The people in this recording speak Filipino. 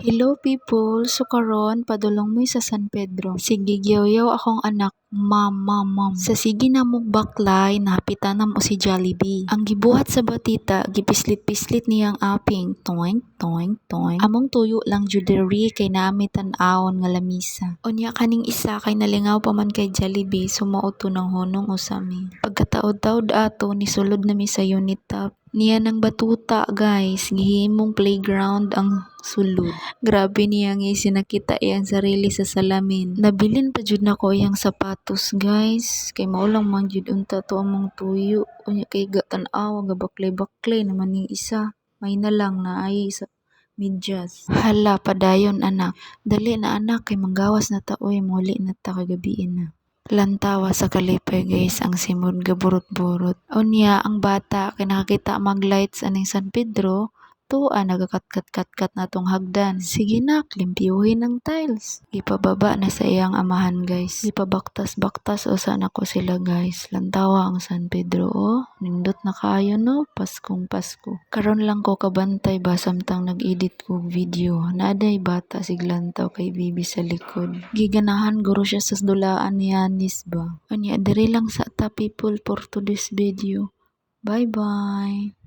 Hello people, so karon padulong mo sa San Pedro. Sige gyaw akong anak, mom. Sa sige na mo baklay, nahapitan na mo si Jollibee. Ang gibuhat sa batita, gipislit-pislit niyang aping, toink. Among tuyo lang juderi kay naami tan-awon nga lamisa. Unya kaning isa kay nalingaw pa man kay Jollibee, sumuot to ng hunong usami. Pagkataod-taod ato, nisulod na mi sa unit top. Niya ng batuta guys, gihimong playground ang sulod. Grabe niya nga sinakita iyang sarili sa salamin. Nabilin pa jud nako iyang sapatos guys. Kay maulang man jud unta to among tuyo. Unya kay gatan-aw nga baklay naman ning isa. May na lang na ay sa medyas. Hala padayon anak. Dali na anak kay manggawas na ta oy, muli na ta kagabiin na. Lantawa sa kalipay guys ang simod gaburot-burot. Unya ang bata kay nakakita maglights aning San Pedro, tuwa nagakat-kat na tong hagdan. Sige nak, limpyuhin ang tiles. Ipababa na sa iyang amahan guys. Ipabaktas-baktas o saan ako sila guys. Lantawa ang San Pedro nindot na kayo no, Paskong Pasko. Karon lang ko kabantay ba samtang nag-edit ko video. Naaday bata siglantaw kay bibi sa likod. Giganahan guro siya sa dulaan ni Yanis ba. Anya diri lang sa ta people for today's video. Bye bye.